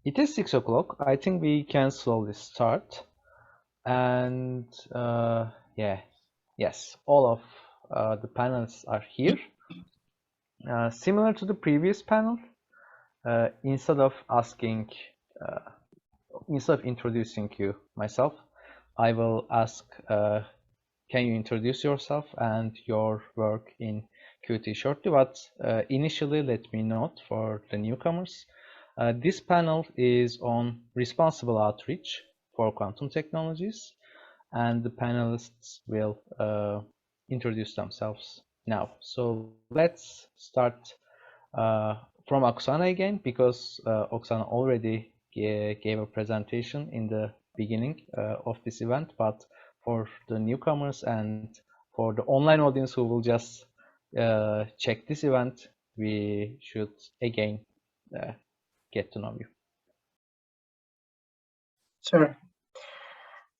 It is 6 o'clock. I think we can slowly start. And yes, all of the panelists are here. Similar to the previous panel, instead of introducing you myself, I will ask, can you introduce yourself and your work in Qt shortly? But initially, let me note for the newcomers, this panel is on responsible outreach for quantum technologies, and the panelists will introduce themselves now. So let's start from Oksana again, because Oksana already gave a presentation in the beginning of this event, but for the newcomers and for the online audience who will just check this event, we should again get to know you. Sure.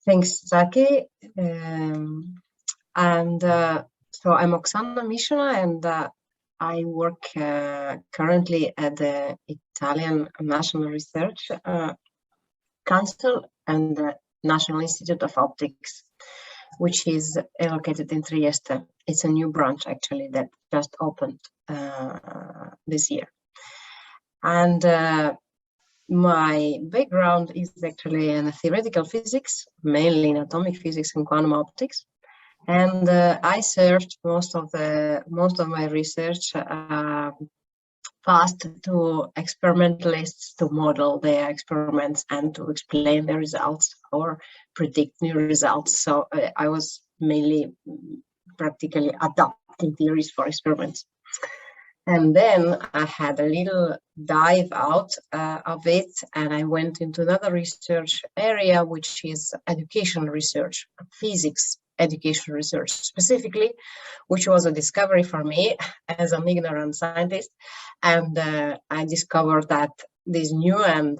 Thanks, Zaki. So I'm Oksana Mishina, and I work currently at the Italian National Research Council and the National Institute of Optics, which is located in Trieste. It's a new branch, actually, that just opened this year. And my background is actually in theoretical physics, mainly in atomic physics and quantum optics. And I served most of my research past to experimentalists to model their experiments and to explain the results or predict new results. So I was mainly practically adapting theories for experiments. And then I had a little dive out of it, and I went into another research area, which is education research, physics education research specifically, which was a discovery for me as an ignorant scientist. And I discovered that this new and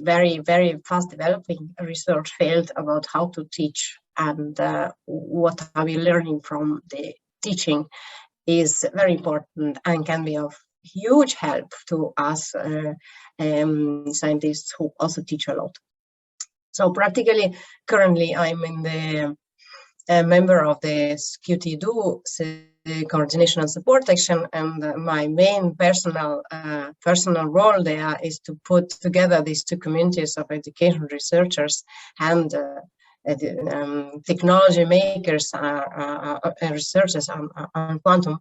very, very fast developing research field about how to teach and what are we learning from the teaching is very important and can be of huge help to us scientists who also teach a lot. So practically, currently, I'm in the member of the QTEdu coordination and support section, and my main personal role there is to put together these two communities of education researchers and technology makers, researchers on quantum,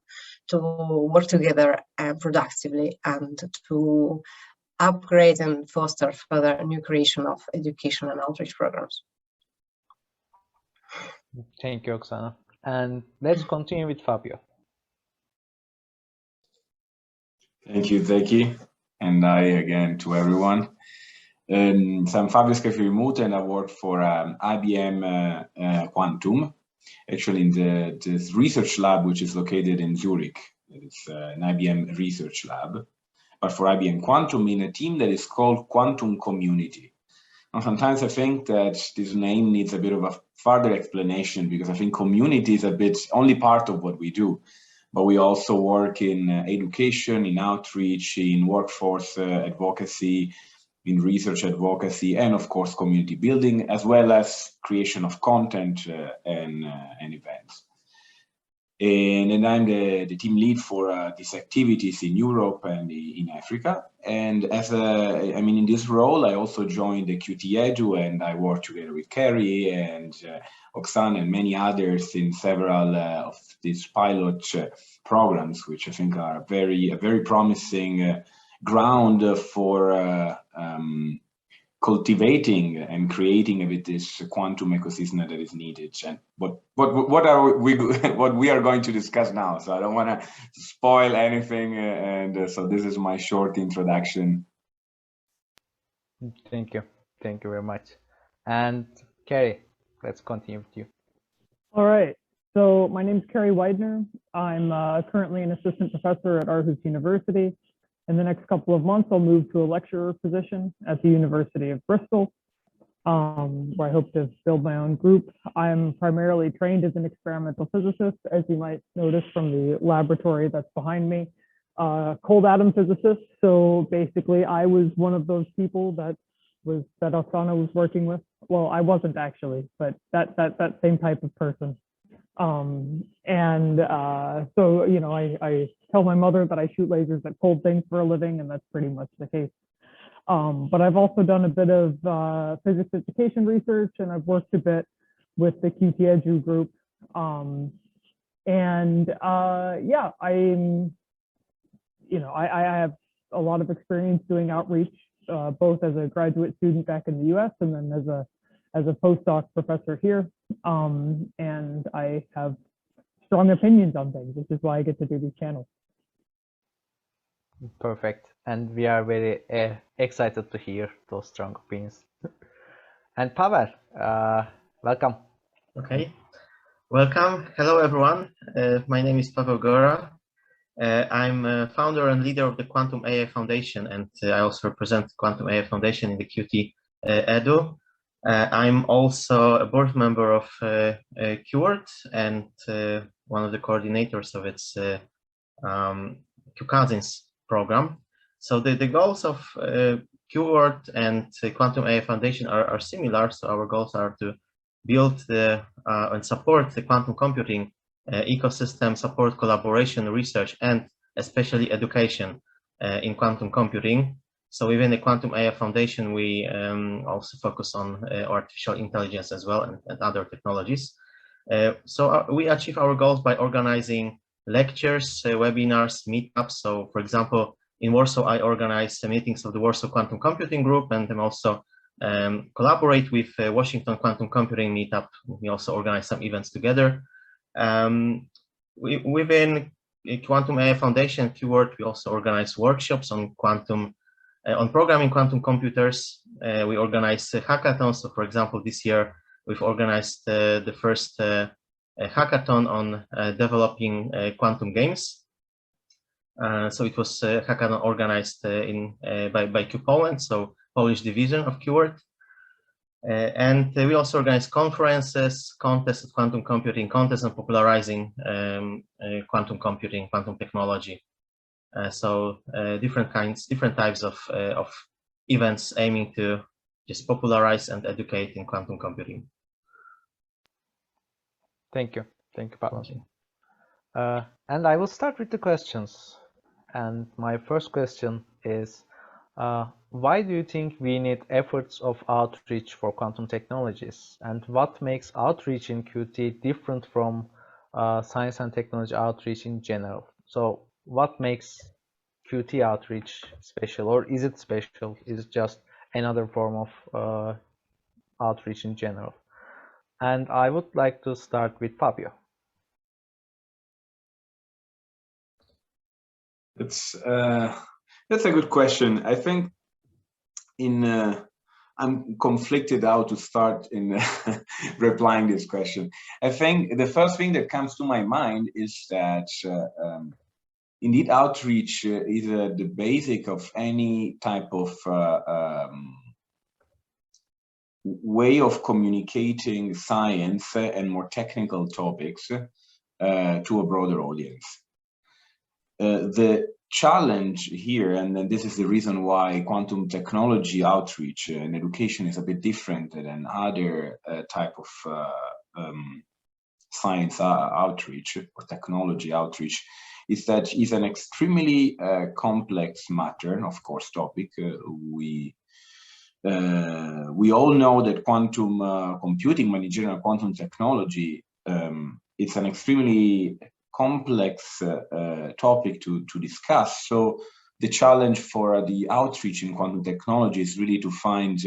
to work together productively and to upgrade and foster further new creation of education and outreach programs. Thank you, Oksana. And let's continue with Fabio. Thank you, Zeki. And hi again to everyone. So I'm Fabio Scaffi-Muth, and I work for IBM Quantum, actually in this research lab, which is located in Zurich. It's an IBM research lab, but for IBM Quantum in a team that is called Quantum Community. And sometimes I think that this name needs a bit of a further explanation, because I think community is a bit only part of what we do, but we also work in education, in outreach, in workforce advocacy, in research advocacy, and of course community building, as well as creation of content and events. And I'm the team lead for these activities in Europe and in Africa. And as in this role, I also joined the QTEdu, and I work together with Carrie and Oksana and many others in several of these pilot programs, which I think are a very promising ground for cultivating and creating a bit this quantum ecosystem that is needed. And what we are going to discuss now. So I don't want to spoil anything, and so this is my short introduction. Thank you very much. And Carrie, let's continue with you. All right. So my name is Carrie Weidner. I'm currently an assistant professor at Aarhus University. In the next couple of months, I'll move to a lecturer position at the University of Bristol, where I hope to build my own group. I'm primarily trained as an experimental physicist, as you might notice from the laboratory that's behind me. cold atom physicist. So basically, I was one of those people that Oksana was working with. Well, I wasn't actually, but that same type of person. So you know, I tell my mother that I shoot lasers at cold things for a living, and that's pretty much the case. But I've also done a bit of physics education research, and I've worked a bit with the QTEdu group. Yeah, I have a lot of experience doing outreach, both as a graduate student back in the US and then as a postdoc professor here. And I have strong opinions on things, which is why I get to do these channels. Perfect. And we are very excited to hear those strong opinions. And Pavel, welcome. Okay, welcome. Hello, everyone. My name is Pavel Gora. I'm a founder and leader of the Quantum AI Foundation, and I also represent Quantum AI Foundation in the QTEdu. I'm also a board member of QWORD and one of the coordinators of its QCousins program. So the goals of QWORD and Quantum AI Foundation are similar. So our goals are to build and support the quantum computing ecosystem, support collaboration, research, and especially education in quantum computing. So within the Quantum AI Foundation, we also focus on artificial intelligence as well and other technologies. So we achieve our goals by organizing lectures, webinars, meetups. So for example, in Warsaw, I organize meetings of the Warsaw Quantum Computing Group, and then also collaborate with Washington Quantum Computing Meetup. We also organize some events together. Within Quantum AI Foundation, QWORD, we also organize workshops on programming quantum computers. We organize hackathons. So for example, this year, we've organized the first hackathon on developing quantum games. So it was a hackathon organized by Q Poland, so Polish division of QWORD. And we also organize conferences, contests of quantum computing, contests on popularizing quantum computing, quantum technology. So different types of events aiming to just popularize and educate in quantum computing. Thank you, Pavel. And I will start with the questions. And my first question is, why do you think we need efforts of outreach for quantum technologies? And what makes outreach in QT different from science and technology outreach in general? So what makes QT outreach special, or is it special? Is it just another form of outreach in general? And I would like to start with Fabio. That's a good question. I think I'm conflicted how to start in replying this question. I think the first thing that comes to my mind is that indeed outreach is the basic of any type of way of communicating science and more technical topics to a broader audience. The challenge here, and this is the reason why quantum technology outreach and education is a bit different than other type of science outreach or technology outreach, is that it's an extremely complex matter, of course, topic. We all know that quantum computing, in general quantum technology, it's an extremely complex topic to discuss. So the challenge for the outreach in quantum technology is really to find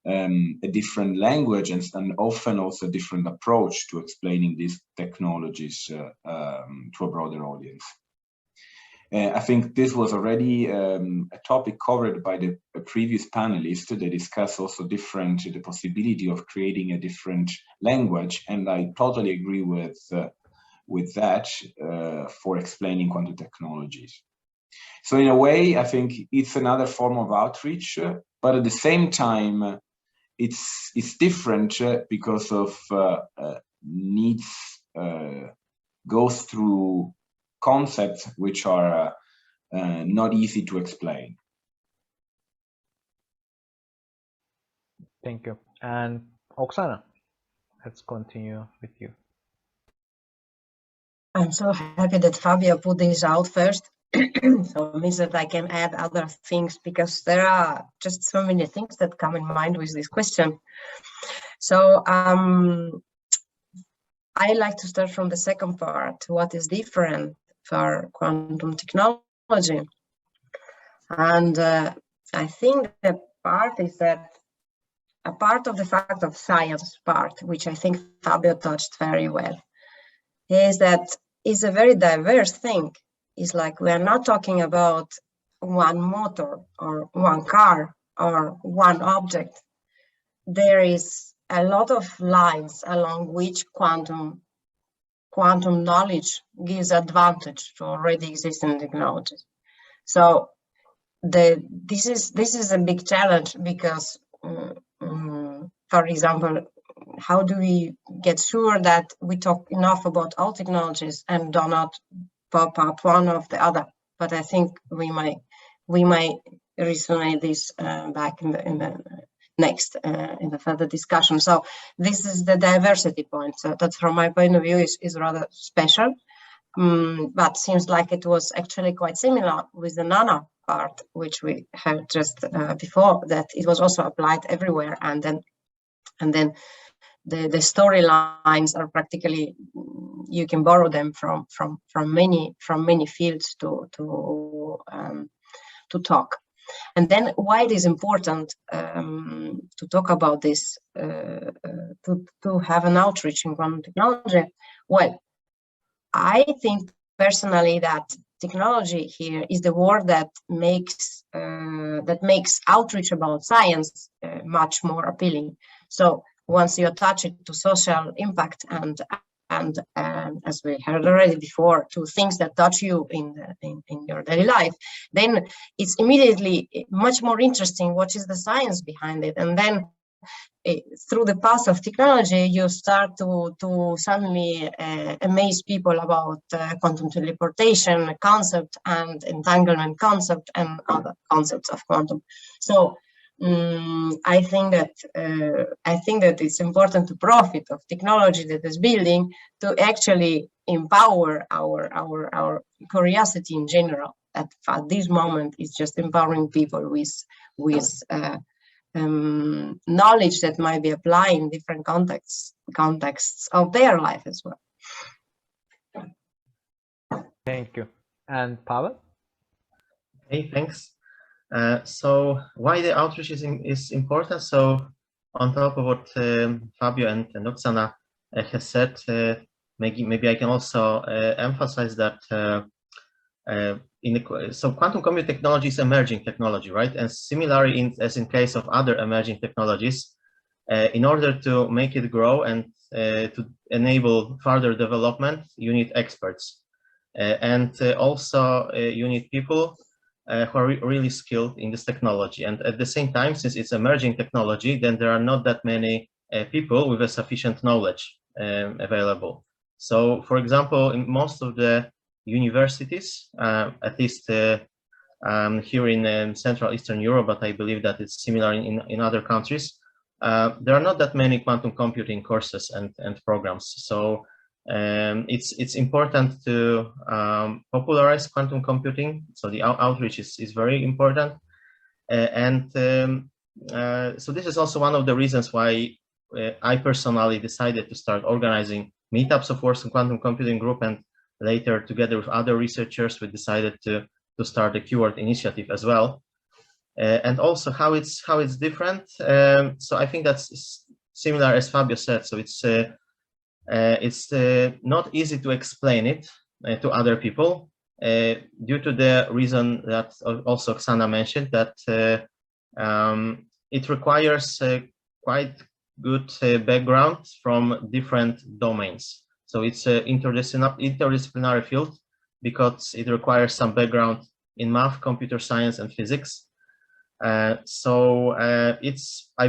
a different language and often also a different approach to explaining these technologies to a broader audience. I think this was already a topic covered by the previous panelists. They discussed also the possibility of creating a different language, and I totally agree with that for explaining quantum technologies. So in a way, I think it's another form of outreach, but at the same time, it's different because of needs goes through concepts which are not easy to explain. Thank you. And Oksana, let's continue with you. I'm so happy that Fabio put this out first. So it means that I can add other things, because there are just so many things that come in mind with this question. So I like to start from the second part, what is different for quantum technology. And I think the part is that a part of the fact of science part, which I think Fabio touched very well, is that it's a very diverse thing. It's like we are not talking about one motor or one car or one object. There is a lot of lines along which quantum knowledge gives advantage to already existing technologies. So this is a big challenge, because for example, how do we get sure that we talk enough about all technologies and do not pop up one of the other? But I think we might resonate this back in the next in the further discussion. So this is the diversity point. So that, from my point of view, is rather special. But seems like it was actually quite similar with the nano part, which we had just before, that it was also applied everywhere, and then the storylines are practically, you can borrow them from many fields to talk. And then why it is important to talk about this, to have an outreach in quantum technology? Well, I think personally that technology here is the word that makes outreach about science much more appealing. So once you attach it to social impact and as we heard already before, to things that touch you in your daily life, then it's immediately much more interesting what is the science behind it. And then through the path of technology, you start to suddenly amaze people about quantum teleportation concept and entanglement concept and other concepts of quantum. So I think that it's important to profit of technology that is building to actually empower our curiosity in general. At this moment, it's just empowering people with knowledge that might be applied in different contexts of their life as well. Thank you. And Pavel? Hey, thanks. So why the outreach is important? So on top of what Fabio and Oksana has said, maybe I can also emphasize that so quantum computing technology is emerging technology, right? And similarly, as in case of other emerging technologies, in order to make it grow and to enable further development, you need experts. And also you need people who are really skilled in this technology. And at the same time, since it's emerging technology, then there are not that many people with a sufficient knowledge available. So, for example, in most of the universities, at least here in Central Eastern Europe, but I believe that it's similar in other countries, there are not that many quantum computing courses and programs. So it's important to popularize quantum computing. So the outreach is very important. So this is also one of the reasons why I personally decided to start organizing meetups of Warsaw Quantum Computing Group, and later, together with other researchers, we decided to start the QWORD initiative as well. And also how it's different. So I think that's similar as Fabio said. So it's not easy to explain it to other people due to the reason that also Oksana mentioned, that it requires quite good background from different domains. So it's an interdisciplinary field because it requires some background in math, computer science, and physics. I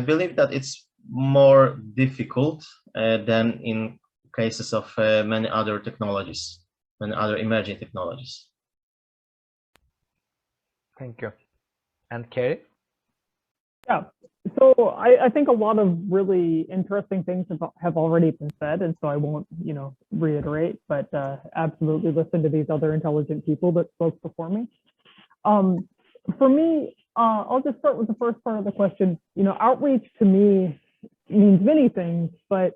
believe that it's more difficult than in cases of many other technologies, many other emerging technologies. Thank you. And Carrie? Yeah, so I think a lot of really interesting things have already been said, and so I won't, reiterate, but absolutely listen to these other intelligent people that spoke before me. For me, I'll just start with the first part of the question. Outreach to me means many things, but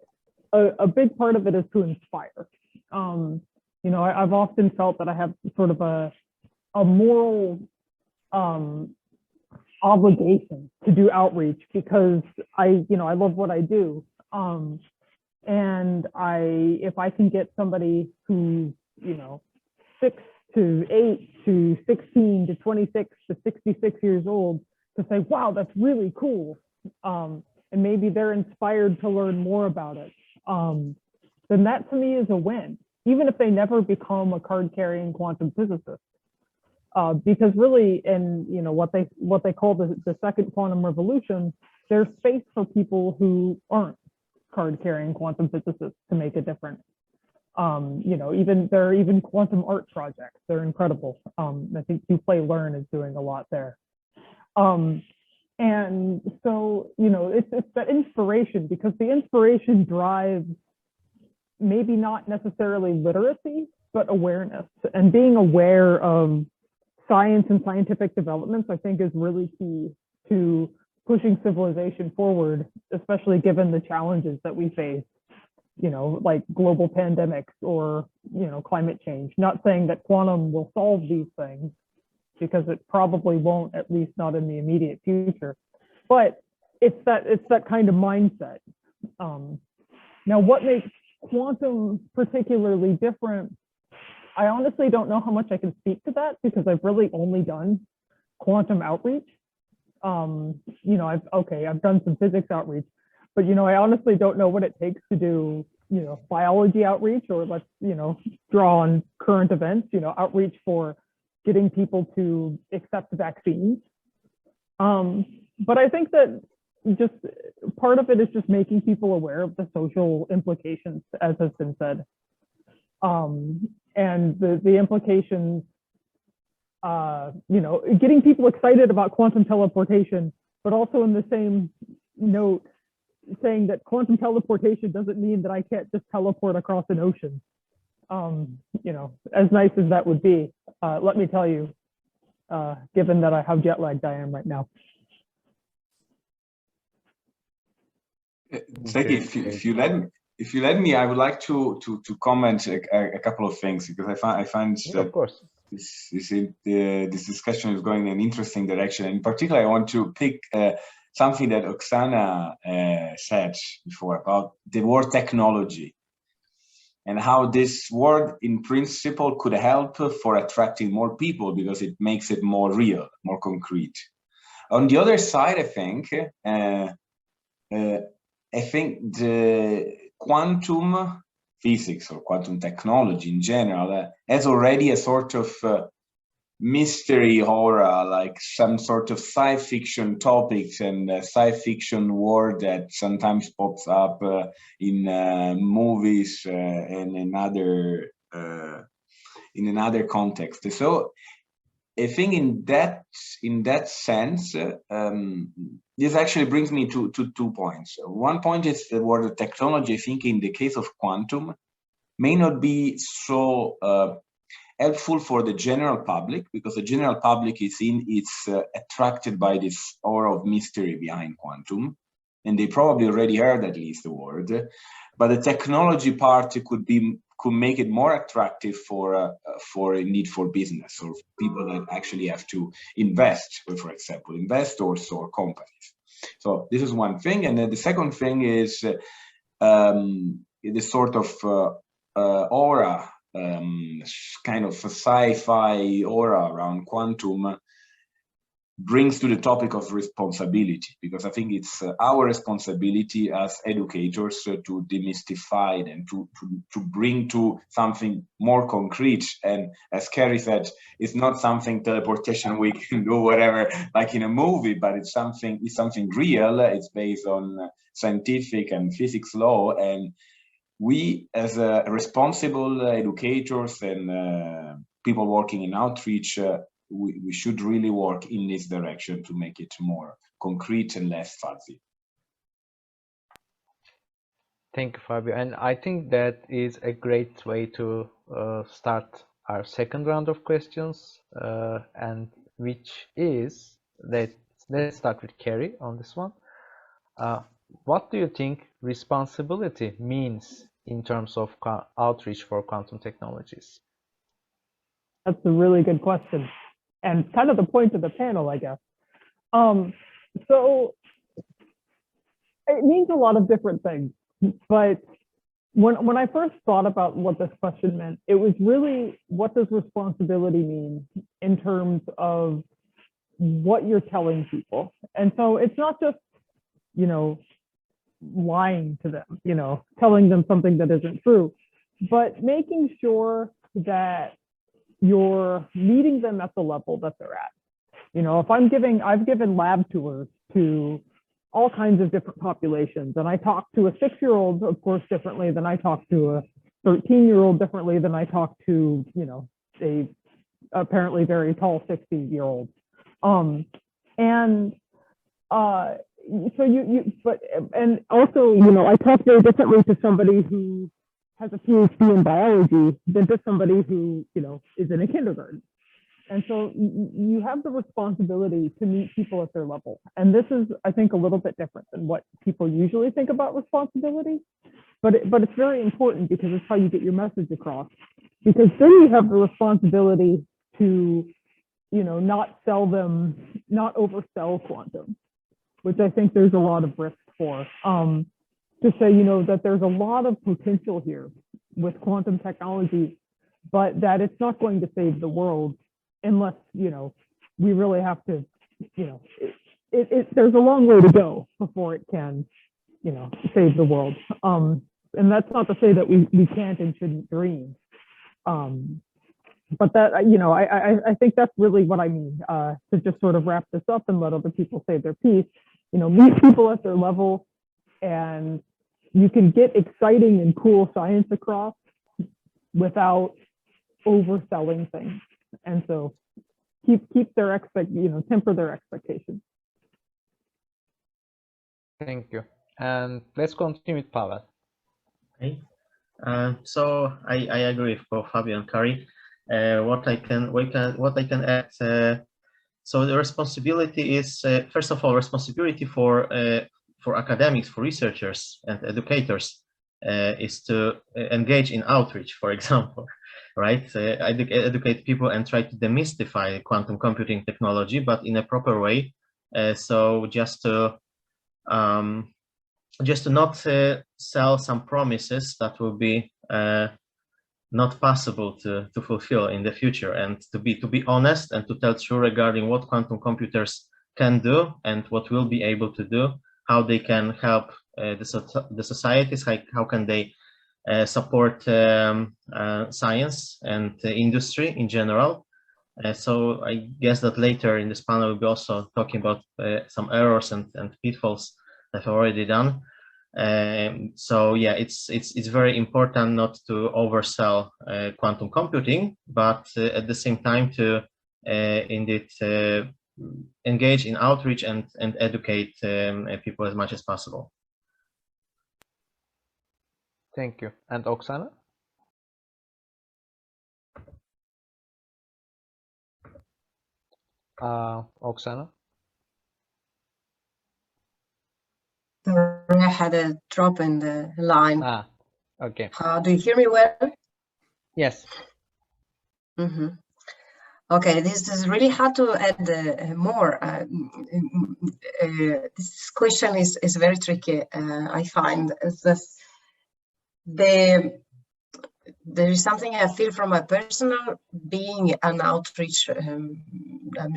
a big part of it is to inspire. I've often felt that I have sort of a moral obligation to do outreach because I love what I do. And if I can get somebody who's, 6 to 8 to 16 to 26 to 66 years old to say, wow, that's really cool. And maybe they're inspired to learn more about it. Then that to me is a win, even if they never become a card-carrying quantum physicist. Because really, in what they call the second quantum revolution, there's space for people who aren't card-carrying quantum physicists to make a difference. There are even quantum art projects. They're incredible. I think QPlay Learn is doing a lot there. And so, it's that inspiration, because the inspiration drives maybe not necessarily literacy, but awareness. And being aware of science and scientific developments, I think, is really key to pushing civilization forward, especially given the challenges that we face, like global pandemics or, climate change. Not saying that quantum will solve these things, because it probably won't, at least not in the immediate future. But it's that kind of mindset. Now, what makes quantum particularly different? I honestly don't know how much I can speak to that, because I've really only done quantum outreach. I've done some physics outreach, but I honestly don't know what it takes to do biology outreach, or let's draw on current events, outreach for getting people to accept vaccines. But I think that just part of it is just making people aware of the social implications, as has been said. And the implications, getting people excited about quantum teleportation, but also in the same note, saying that quantum teleportation doesn't mean that I can't just teleport across an ocean. As nice as that would be, let me tell you, given that how jet lagged I am right now. Thank you. If you let me, I would like to comment a couple of things, because I find Yeah, of course, this discussion is going in an interesting direction. In particular, I want to pick something that Oksana said before about the word technology, and how this word in principle could help for attracting more people, because it makes it more real, more concrete. On the other side, I think the quantum physics, or quantum technology in general, has already a sort of mystery aura, like some sort of science fiction topics and science fiction word that sometimes pops up in movies and in another context. So I think in that sense, this actually brings me to 2 points. One point is the word technology, I think, in the case of quantum, may not be so helpful for the general public, because the general public is attracted by this aura of mystery behind quantum, and they probably already heard at least the word. But the technology part could make it more attractive for business, or people that actually have to invest, for example, investors or companies. So this is one thing. And then the second thing is this sort of aura, kind of a sci-fi aura around quantum, brings to the topic of responsibility, because I think it's our responsibility as educators to demystify it and to bring to something more concrete. And as Carrie said, it's not something teleportation we can do whatever like in a movie, but it's something real. It's based on scientific and physics law, and we as responsible educators and people working in outreach we should really work in this direction to make it more concrete and less fuzzy. Thank you, Fabio. And I think that is a great way to start our second round of questions, and which is let's start with Carrie on this one. What do you think responsibility means in terms of outreach for quantum technologies? That's a really good question, and kind of the point of the panel, I guess. So it means a lot of different things, but when I first thought about what this question meant, it was really, what does responsibility mean in terms of what you're telling people? And so it's not just, you know, lying to them, you know, telling them something that isn't true, but making sure that you're meeting them at the level that they're at. You know, if I've given lab tours to all kinds of different populations, and I talk to a 6-year-old, of course, differently than I talk to a 13-year-old, differently than I talk to, you know, a apparently very tall 60-year-old. So and also, you know, I talk very differently to somebody who has a PhD in biology than to somebody who, you know, is in a kindergarten. And so you have the responsibility to meet people at their level. And this is, I think, a little bit different than what people usually think about responsibility. But it's very important because it's how you get your message across. Because then you have the responsibility to, you know, not oversell quantum, which I think there's a lot of risk for. To say, you know, that there's a lot of potential here with quantum technology, but that it's not going to save the world unless, you know, we really have to, you know, there's a long way to go before it can, you know, save the world. And that's not to say that we can't and shouldn't dream. But that, you know, I think that's really what I mean, to just sort of wrap this up and let other people say their piece. You know, meet people at their level, and you can get exciting and cool science across without overselling things. And so keep their temper their expectations. Thank you. And let's continue with Pavel. Okay. So I agree with both Fabio and Carrie. What I can add. So the responsibility is, first of all, responsibility for academics, for researchers and educators is to engage in outreach, for example, right? Educate people and try to demystify quantum computing technology, but in a proper way. So just to not sell some promises that will be not possible to fulfill in the future, and to be honest and to tell true regarding what quantum computers can do and what will be able to do, how they can help the societies, how can they support science and industry in general. So I guess that later in this panel we'll be also talking about some errors and pitfalls that I've already done. So yeah, it's very important not to oversell quantum computing, but at the same time to indeed engage in outreach and educate people as much as possible. Thank you. And Oksana? Oksana? Sorry, I had a drop in the line. Okay. Do you hear me well? Yes. Mm-hmm. Okay, this is really hard to add more. This question is very tricky. I find that there is something I feel from my personal being an outreach, I'm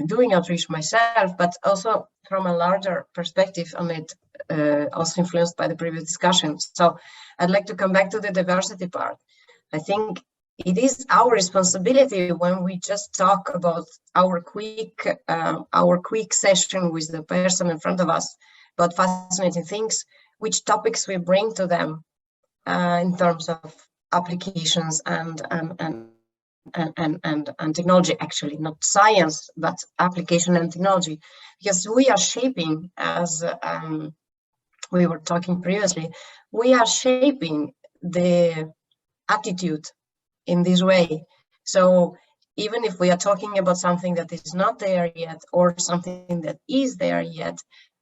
doing outreach myself, but also from a larger perspective on it, also influenced by the previous discussion. So I'd like to come back to the diversity part. I think it is our responsibility when we just talk about our quick session with the person in front of us about fascinating things, which topics we bring to them in terms of applications and and technology, actually, not science, but application and technology, because we are shaping, as we were talking previously, we are shaping the attitude in this way. So even if we are talking about something that is not there yet, or something that is there yet,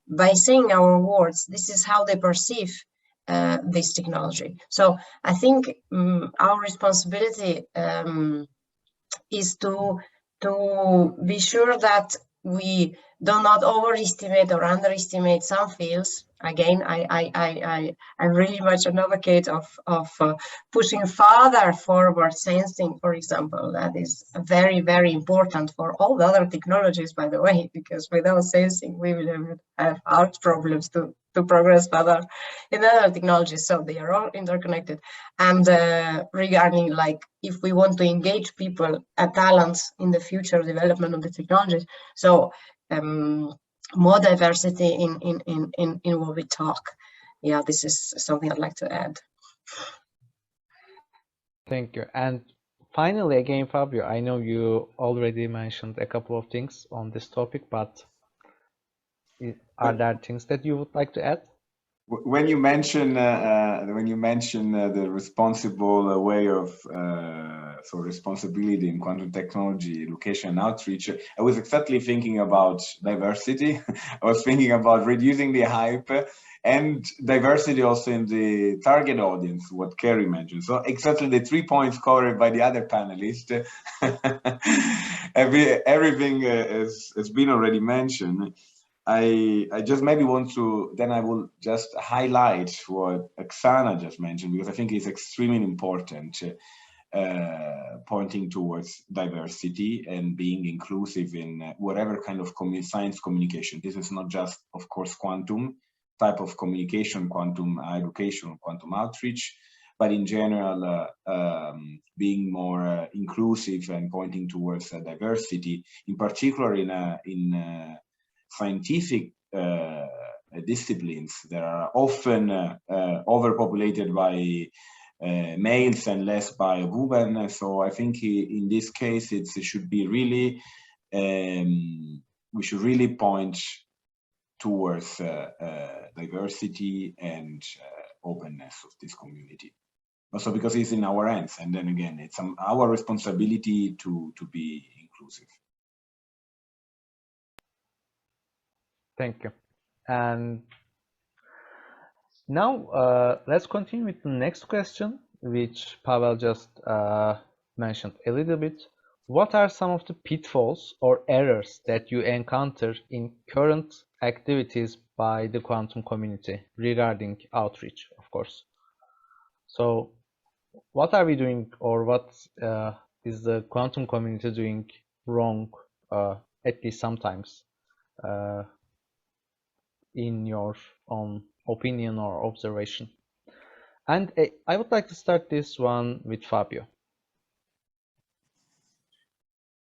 by saying our words, this is how they perceive this technology. So I think our responsibility is to be sure that we do not overestimate or underestimate some fields. Again, I'm really much an advocate of pushing farther forward sensing, for example. That is very, very important for all the other technologies, by the way, because without sensing, we will have hard problems to progress further in other technologies. So they are all interconnected. And regarding, like, if we want to engage people at talents in the future development of the technologies, so more diversity in what we talk. Yeah, this is something I'd like to add. Thank you. And finally, again, Fabio, I know you already mentioned a couple of things on this topic, but are there things that you would like to add? When you mention the responsible way of responsibility in quantum technology, education, and outreach, I was exactly thinking about diversity. I was thinking about reducing the hype and diversity also in the target audience, what Carrie mentioned. So exactly the 3 points covered by the other panelists. Everything has been already mentioned. I just maybe want to, then I will just highlight what Oksana just mentioned, because I think it's extremely important, pointing towards diversity and being inclusive in whatever kind of science communication. This is not just, of course, quantum type of communication, quantum education, quantum outreach, but in general, being more inclusive and pointing towards diversity, in particular in scientific disciplines that are often overpopulated by males and less by women. So I think in this case, it should be really, we should really point towards diversity and openness of this community. Also because it's in our hands, and then again, it's our responsibility to be inclusive. Thank you. And now let's continue with the next question, which Pavel just mentioned a little bit. What are some of the pitfalls or errors that you encounter in current activities by the quantum community regarding outreach, of course? So what are we doing, or what is the quantum community doing wrong, at least sometimes, in your own opinion or observation? And I would like to start this one with Fabio.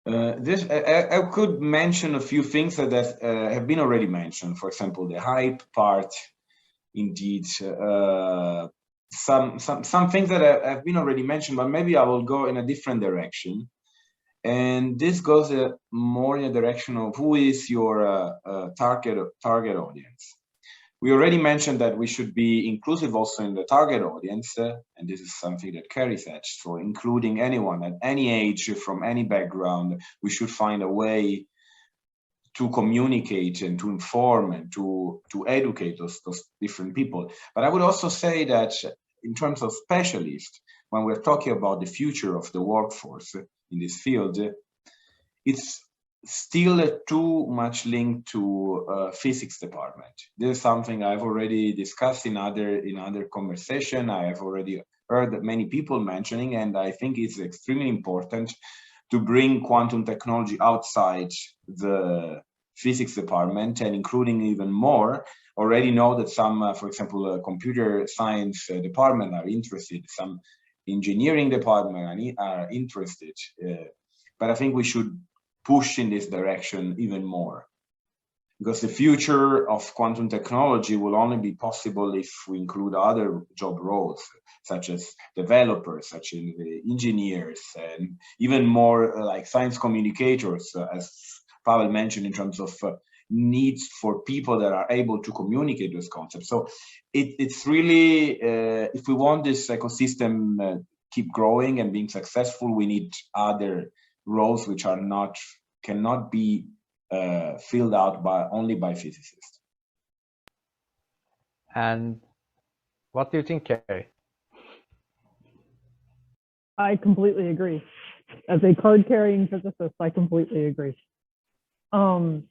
I could mention a few things that have been already mentioned. For example, the hype part, indeed. Some things that have been already mentioned, but maybe I will go in a different direction. And this goes more in the direction of who is your target audience. We already mentioned that we should be inclusive also in the target audience, and this is something that Carrie said. So including anyone at any age, from any background, we should find a way to communicate and to inform and to educate those different people. But I would also say that in terms of specialists, when we're talking about the future of the workforce in this field, it's still too much linked to physics department. This is something I've already discussed in other conversation. I have already heard many people mentioning, and I think it's extremely important to bring quantum technology outside the physics department, and including even more. Already know that some, for example, computer science department are interested, some engineering department are interested, but I think we should push in this direction even more. because the future of quantum technology will only be possible if we include other job roles, such as developers, such as engineers, and even more like science communicators, as Pavel mentioned, in terms of needs for people that are able to communicate those concepts. So it's really, if we want this ecosystem keep growing and being successful, we need other roles which are cannot be filled out only by physicists. And what do you think, Carrie? I completely agree. As a card-carrying physicist, I completely agree. You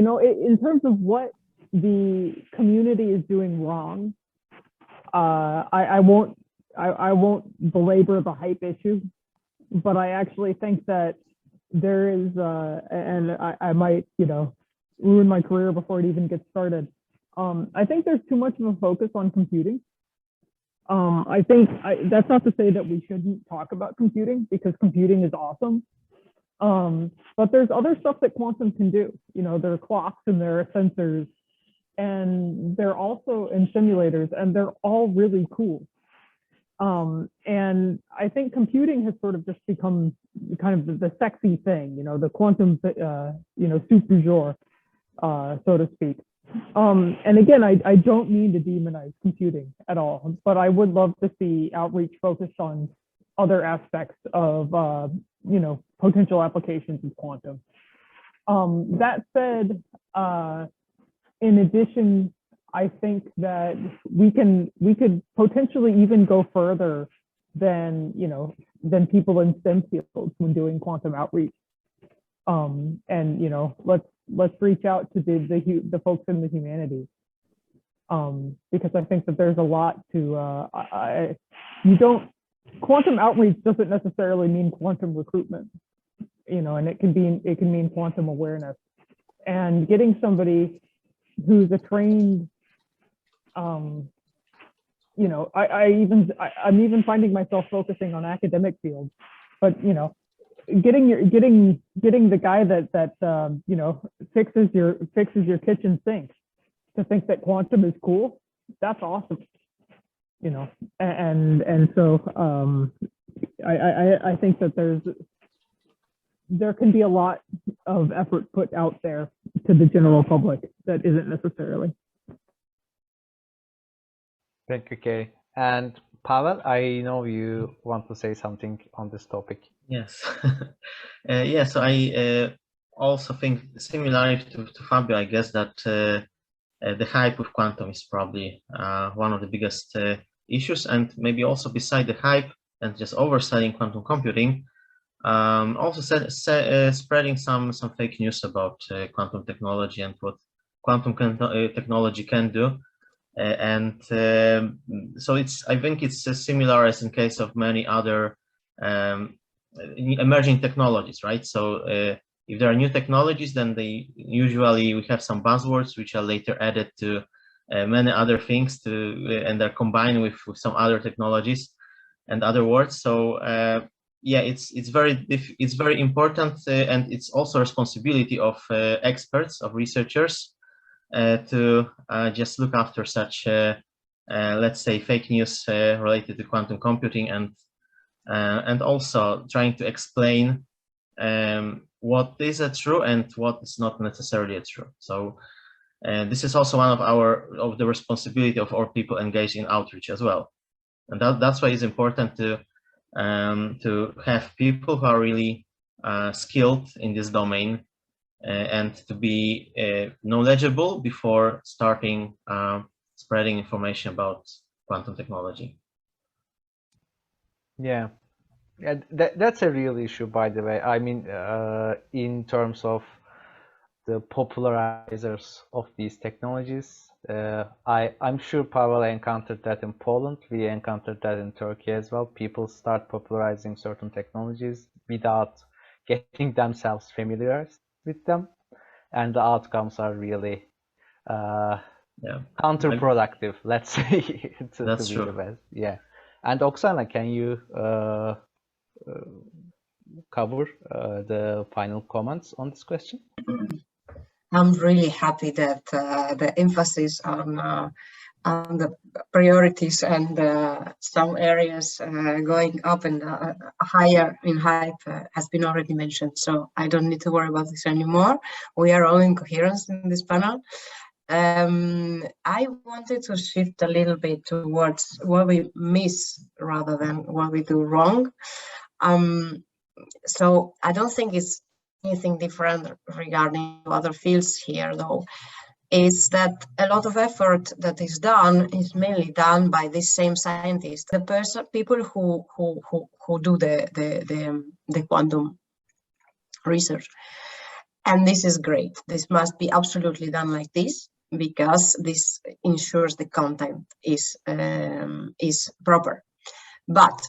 know, in terms of what the community is doing wrong, I won't belabor the hype issue, but I actually think that there is, and I might, you know, ruin my career before it even gets started. I think there's too much of a focus on computing. I think that's not to say that we shouldn't talk about computing, because computing is awesome. But there's other stuff that quantum can do. You know, there are clocks and there are sensors, and they're also in simulators, and they're all really cool. And I think computing has sort of just become kind of the sexy thing, you know, the quantum, you know, soup du jour, so to speak. And again, I don't mean to demonize computing at all, but I would love to see outreach focused on other aspects of, you know, potential applications of quantum. That said, in addition, I think that we could potentially even go further than, you know, than people in STEM fields when doing quantum outreach. And, you know, let's reach out to the folks in the humanities, because I think that there's a lot to, quantum outreach doesn't necessarily mean quantum recruitment, you know, and it can mean quantum awareness, and getting somebody who's a trained, you know, I'm even finding myself focusing on academic fields, but, you know, getting the guy that you know, fixes your kitchen sink to think that quantum is cool, that's awesome, you know. And so I think that there can be a lot of effort put out there to the general public that isn't necessarily. Thank you, Carrie. And Pavel, I know you want to say something on this topic. Yes. Yeah, so I also think, similarly to Fabio, I guess that the hype of quantum is probably one of the biggest issues, and maybe also beside the hype and just overselling quantum computing, also spreading some fake news about quantum technology and what quantum technology can do. So I think it's similar as in case of many other emerging technologies, right? So if there are new technologies, then we have some buzzwords which are later added to many other things and they're combined with some other technologies and other words. So yeah, it's very important, and it's also responsibility of experts, of researchers, to just look after such, let's say, fake news related to quantum computing, and also trying to explain what is true and what is not necessarily true. So this is also one of the responsibility of our people engaged in outreach as well, and that's why it's important to have people who are really skilled in this domain, and to be knowledgeable before starting spreading information about quantum technology. Yeah, that's a real issue, by the way. I mean, in terms of the popularizers of these technologies, I'm sure Pavel encountered that in Poland. We encountered that in Turkey as well. People start popularizing certain technologies without getting themselves familiarized with them, and the outcomes are really counterproductive, let's say, That's to be true. the best. Yeah. And Oksana, can you cover the final comments on this question? I'm really happy that the emphasis on the priorities and some areas going up and higher in hype has been already mentioned. So I don't need to worry about this anymore. We are all in coherence in this panel. I wanted to shift a little bit towards what we miss rather than what we do wrong. So I don't think it's anything different regarding other fields here, though. Is that a lot of effort that is done is mainly done by these same scientists, the people who do the quantum research. And this is great. This must be absolutely done like this, because this ensures the content is proper. But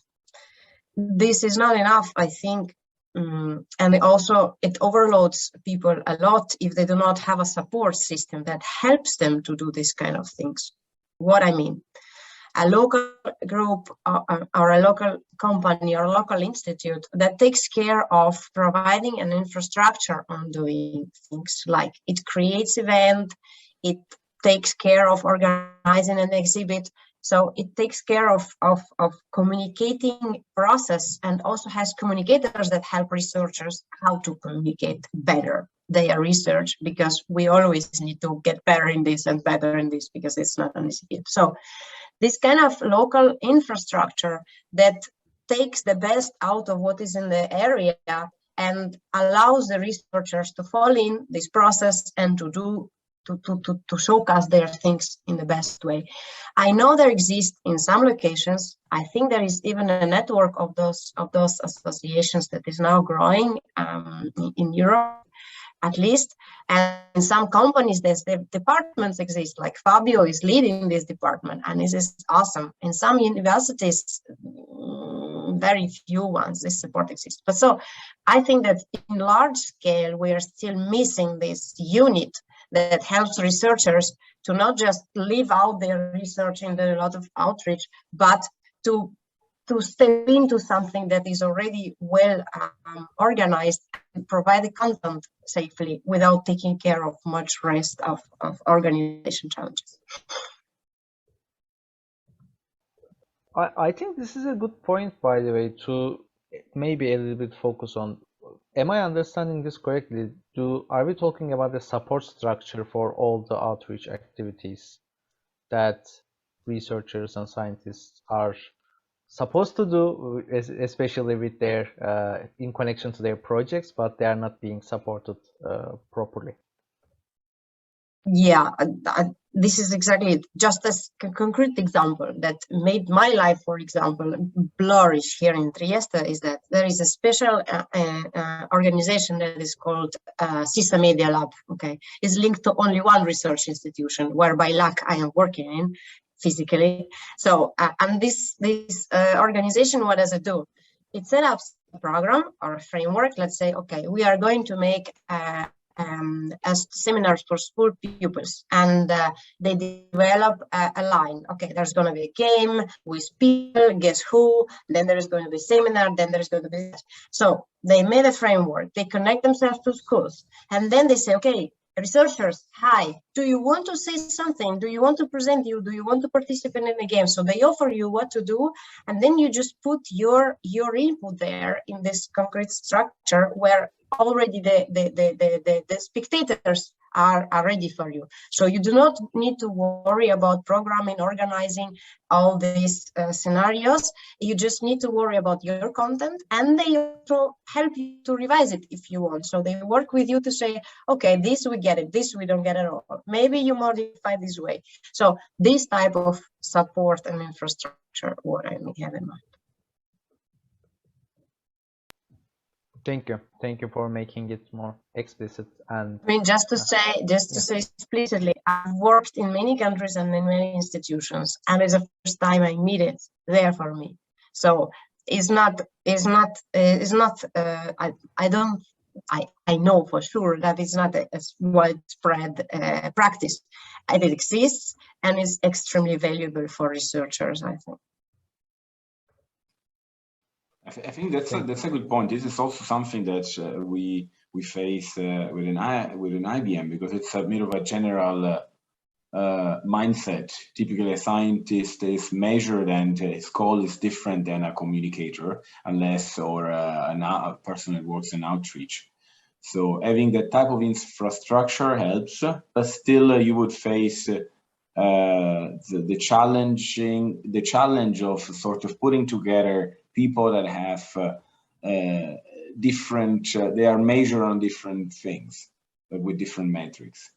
this is not enough, I think. And also it overloads people a lot if they do not have a support system that helps them to do this kind of things. What I mean, a local group or a local company or a local institute that takes care of providing an infrastructure on doing things, like it creates event, it takes care of organizing an exhibit. So it takes care of communicating process, and also has communicators that help researchers how to communicate better their research, because we always need to get better in this and better in this, because it's not an easy field. So this kind of local infrastructure that takes the best out of what is in the area and allows the researchers to fall in this process and to do to showcase their things in the best way. I know there exists in some locations. I think there is even a network of those associations that is now growing in Europe, at least. And in some companies, there's the departments exist, like Fabio is leading this department, and this is awesome. In some universities, very few ones, this support exists. But so I think that in large scale, we are still missing this unit that helps researchers to not just live out their research in a lot of outreach, but to step into something that is already well organized and provide the content safely without taking care of much rest of organization challenges. I think this is a good point, by the way, to maybe a little bit focus on. Am I understanding this correctly? Are we talking about the support structure for all the outreach activities that researchers and scientists are supposed to do, especially with their in connection to their projects, but they are not being supported properly? Yeah, this is exactly it. Just as a concrete example that made my life, for example, flourish here in Trieste, is that there is a special organization that is called CISA Media Lab. Okay, it's linked to only one research institution, where by luck I am working in physically. So, and this organization, what does it do? It set up a program or a framework. Let's say, okay, we are going to make as seminars for school pupils, and they develop a line. Okay, there's going to be a game with people, guess who, then there's going to be a seminar, then there's going to be. So they made a framework, they connect themselves to schools, and then they say, okay, researchers, hi, do you want to say something? Do you want to present? Do you want to participate in the game? So they offer you what to do, and then you just put your input there in this concrete structure where already the spectators are ready for you. So you do not need to worry about programming, organizing all these scenarios. You just need to worry about your content, and they also help you to revise it if you want. So they work with you to say, okay, this we get it, this we don't get it all. Maybe you modify this way. So this type of support and infrastructure, what I have in mind. Thank you for making it more explicit. And I mean, just to say explicitly, I've worked in many countries and in many institutions, and it's the first time I meet it there for me. So I know for sure that it's not a widespread practice. It exists, and it's extremely valuable for researchers, I think. I think that's a good point. This is also something that we face within IBM, because it's a bit of a general mindset. Typically, a scientist is measured and his goal is different than a communicator, unless or a person that works in outreach. So having that type of infrastructure helps, but still you would face the challenge of sort of putting together people that have different, they are measured on different things, but with different metrics.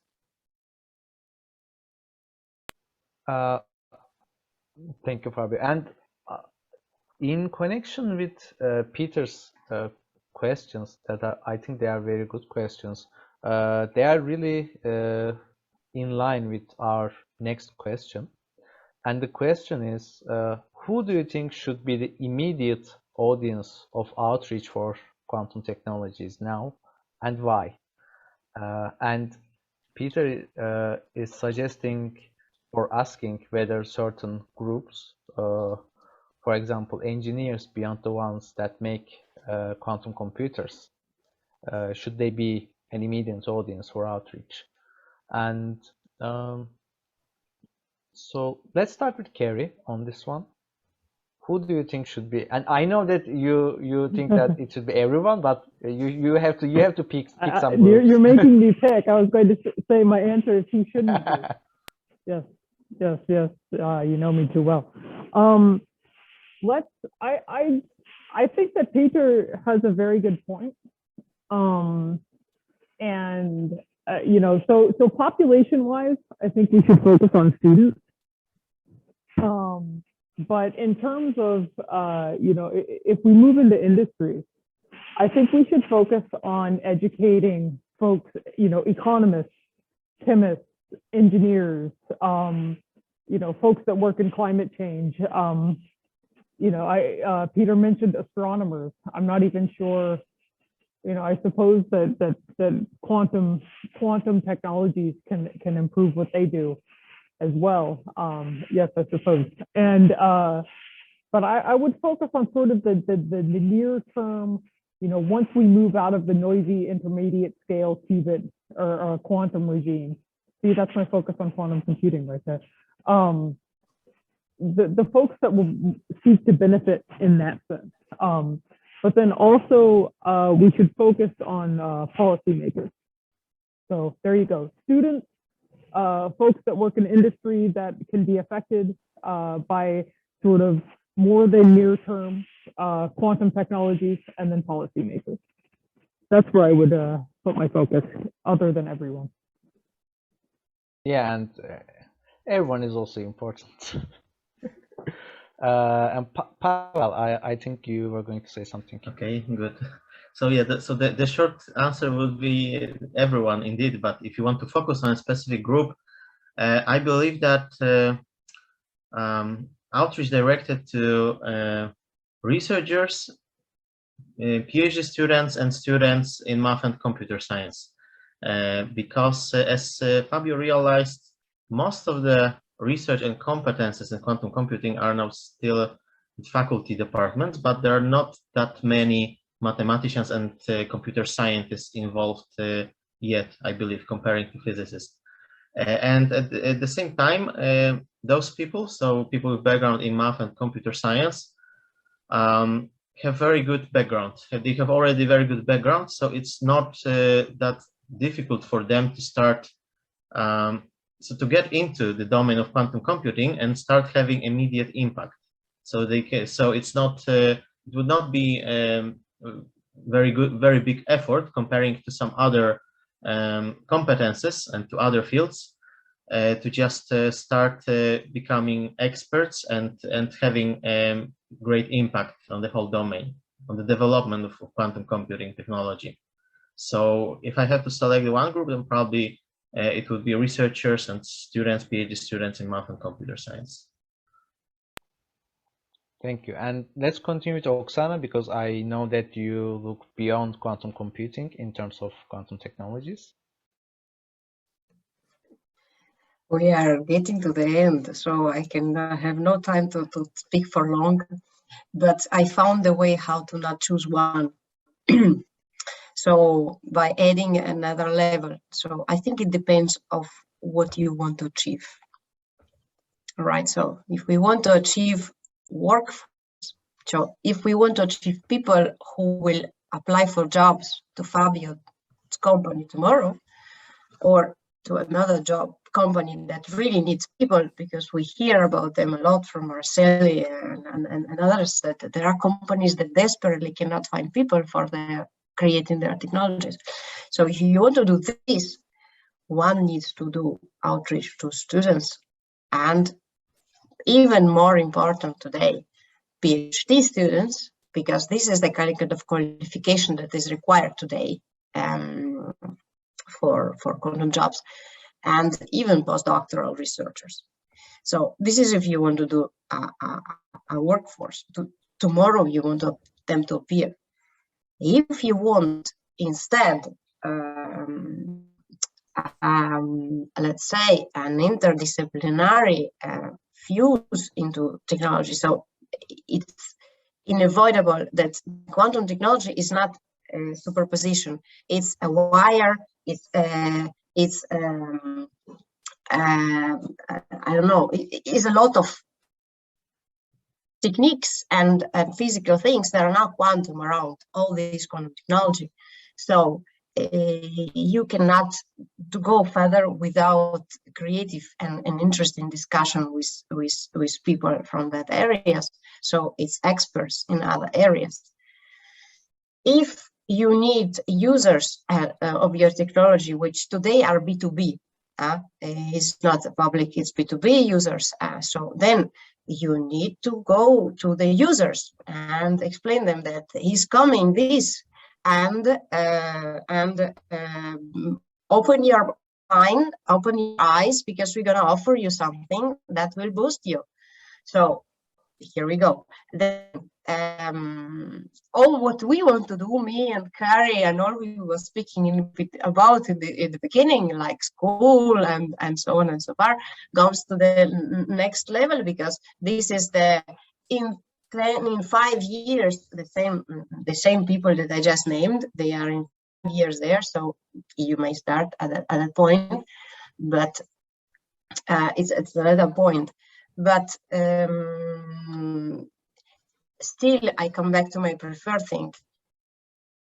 Thank you, Fabio. And in connection with Peter's questions, that I think they are very good questions. They are really in line with our next question. And the question is, who do you think should be the immediate audience of outreach for quantum technologies now, and why? And Peter is suggesting or asking whether certain groups, for example, engineers beyond the ones that make quantum computers, should they be an immediate audience for outreach? And so let's start with Carrie on this one. Who do you think should be? And I know that you think that it should be everyone, but you have to pick some groups. You're making me pick. I was going to say my answer is he shouldn't be. Yes. You know me too well. I think that Peter has a very good point. So population-wise, I think we should focus on students. But in terms of, if we move into industry, I think we should focus on educating folks, economists, chemists, engineers, folks that work in climate change. Peter mentioned astronomers. I'm not even sure, I suppose that quantum technologies can improve what they do as well. Yes, I suppose. And but I would focus on sort of the near term, once we move out of the noisy intermediate scale qubit or quantum regime. See, that's my focus on quantum computing right there. The folks that will seek to benefit in that sense. But then also we should focus on policymakers. So there you go. Students, folks that work in industry that can be affected by sort of more than near-term quantum technologies, and then policymakers. That's where I would put my focus, other than everyone. Yeah, and everyone is also important. And Pavel, I think you were going to say something. Okay, good. So yeah, the short answer would be everyone indeed. But if you want to focus on a specific group, I believe that outreach directed to researchers, PhD students, and students in math and computer science, because as Fabio realized, most of the research and competences in quantum computing are now still in faculty departments, but there are not that many mathematicians and computer scientists involved yet, I believe, comparing to physicists. And at the same time, those people, so people with background in math and computer science, have very good background. They have already very good background, so it's not that difficult for them to start, so to get into the domain of quantum computing and start having immediate impact. So they can, so it's not, it would not be very big effort comparing to some other competences and to other fields to just start becoming experts and having great impact on the whole domain, on the development of quantum computing technology. So if I have to select one group, then probably it would be researchers and students, PhD students in math and computer science. Thank you. And let's continue with Oksana, because I know that you look beyond quantum computing in terms of quantum technologies. We are getting to the end, so I can have no time to speak for long. but I found a way how to not choose one. So by adding another level. So I think it depends of what you want to achieve. All right, so if we want to achieve workforce, so if we want to achieve people who will apply for jobs to Fabio's company tomorrow, or to another job company that really needs people, because we hear about them a lot from Marcelli and others, that there are companies that desperately cannot find people for their creating their technologies. So if you want to do this, one needs to do outreach to students, and even more important today, PhD students, because this is the kind of qualification that is required today for quantum jobs, and even postdoctoral researchers. So this is if you want to do a workforce. Tomorrow you want them to appear. If you want instead, let's say, an interdisciplinary fuse into technology, so it's unavoidable that quantum technology is not a superposition. It's a wire. It's I don't know. It's a lot of techniques and physical things that are now quantum around all this quantum technology. So you cannot go further without creative and interesting discussion with people from that areas. So it's experts in other areas. If you need users of your technology, which today are B2B, it's not public, it's B2B users. So then you need to go to the users and explain them that he's coming this, and open your mind, open your eyes, because we're going to offer you something that will boost you. So here we go. Then all what we want to do, me and Carrie and all we were speaking about in the beginning, like school and so on and so far, goes to the next level, because this is the in 5 years the same people that I just named, they are in 5 years there. So you may start at that point, but it's another point. But still, I come back to my preferred thing.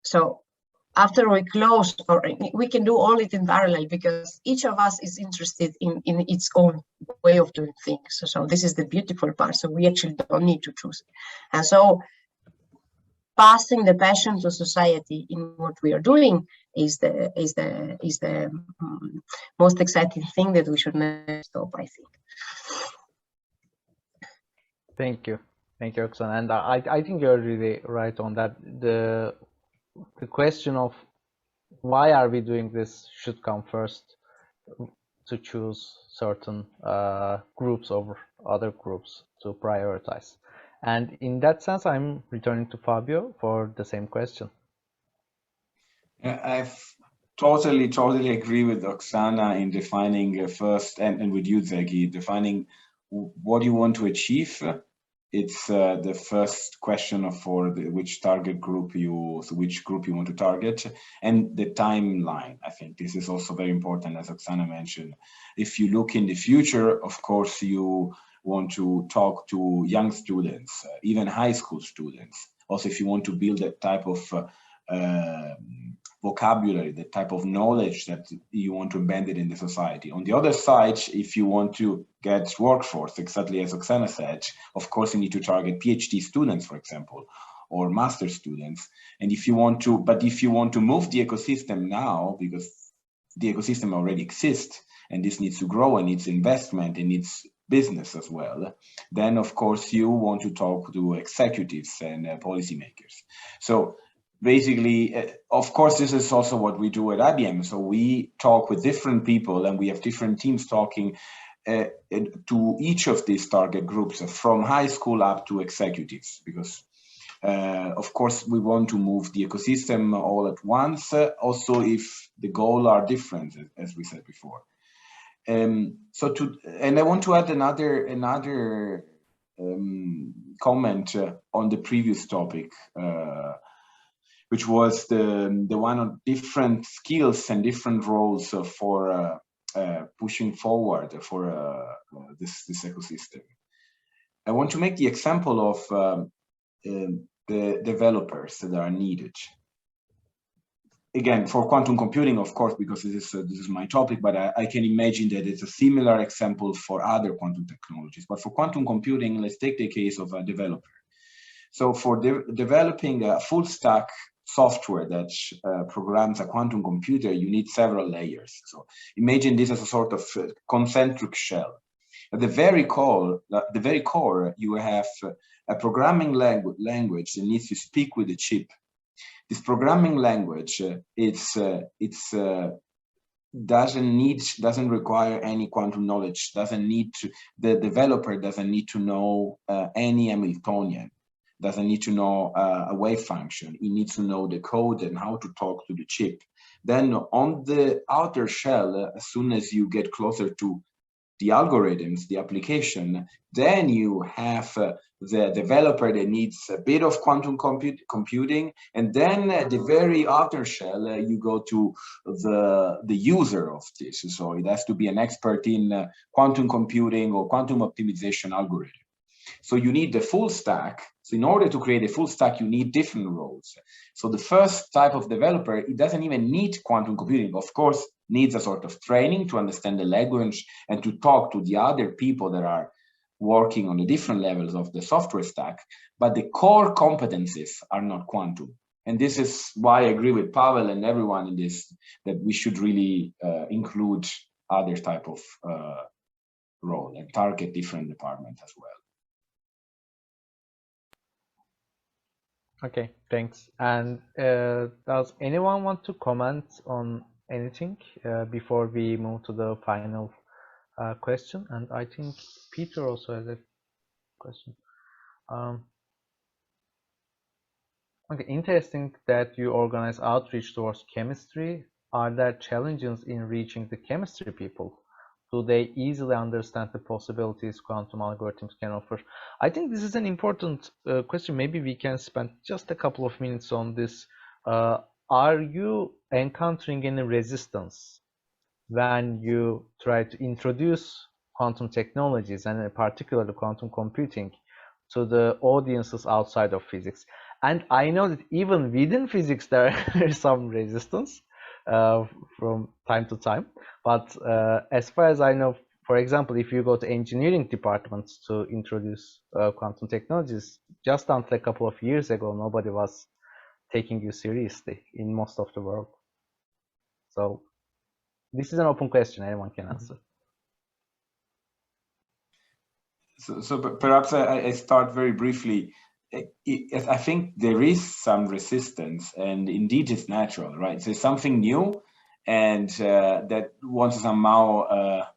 So after we close, or we can do all it in parallel, because each of us is interested in its own way of doing things. So this is the beautiful part. So we actually don't need to choose. And so passing the passion to society in what we are doing is the most exciting thing that we should never stop, I think. Thank you, Oksana. And I think you're really right on that. The question of why are we doing this should come first, to choose certain groups over other groups to prioritize. And in that sense, I'm returning to Fabio for the same question. I totally agree with Oksana in defining first, and with you, Zeki, defining what you want to achieve. It's the first question for which target group which group you want to target, and the timeline. I think this is also very important, as Oksana mentioned. If you look in the future, of course, you want to talk to young students, even high school students. Also, if you want to build that type of vocabulary, the type of knowledge that you want to embed it in the society. On the other side, if you want to get workforce, exactly as Oksana said, of course you need to target PhD students, for example, or master students. And if you want to, move the ecosystem now, because the ecosystem already exists, and this needs to grow and needs investment and needs business as well, then of course you want to talk to executives and policymakers. So basically, of course, this is also what we do at IBM. So we talk with different people, and we have different teams talking to each of these target groups, from high school up to executives, because of course we want to move the ecosystem all at once, also if the goals are different, as we said before. And I want to add another comment on the previous topic, which was the one on different skills and different roles for pushing forward for this ecosystem. I want to make the example of the developers that are needed. Again, for quantum computing, of course, because this is my topic, but I can imagine that it's a similar example for other quantum technologies. But for quantum computing, let's take the case of a developer. So for developing a full stack software that programs a quantum computer, you need several layers. So imagine this as a sort of concentric shell. At the very core, you have a programming language that needs to speak with the chip. This programming language, doesn't require any quantum knowledge. The developer doesn't need to know any Hamiltonian. Doesn't need to know a wave function. He needs to know the code and how to talk to the chip. Then on the outer shell, as soon as you get closer to the algorithms, the application, then you have the developer that needs a bit of quantum computing, and then at the very outer shell, you go to the user of this. So it has to be an expert in quantum computing or quantum optimization algorithm. So you need the full stack. So in order to create a full stack, you need different roles. So the first type of developer, it doesn't even need quantum computing. Of course, needs a sort of training to understand the language and to talk to the other people that are working on the different levels of the software stack. But the core competencies are not quantum. And this is why I agree with Pavel and everyone in this, that we should really include other type of role and target different departments as well. Okay, thanks. And does anyone want to comment on anything before we move to the final question? And I think Peter also has a question. Okay, interesting that you organize outreach towards chemistry. Are there challenges in reaching the chemistry people? Do they easily understand the possibilities quantum algorithms can offer? I think this is an important question. Maybe we can spend just a couple of minutes on this. Are you encountering any resistance when you try to introduce quantum technologies, and particularly quantum computing, to the audiences outside of physics? And I know that even within physics there is some resistance from time to time, but as far as I know, for example, if you go to engineering departments to introduce quantum technologies, just until a couple of years ago, nobody was taking you seriously in most of the world. So this is an open question, anyone can answer. So perhaps I start very briefly. I think there is some resistance, and indeed it's natural, right? So it's something new, and that wants to somehow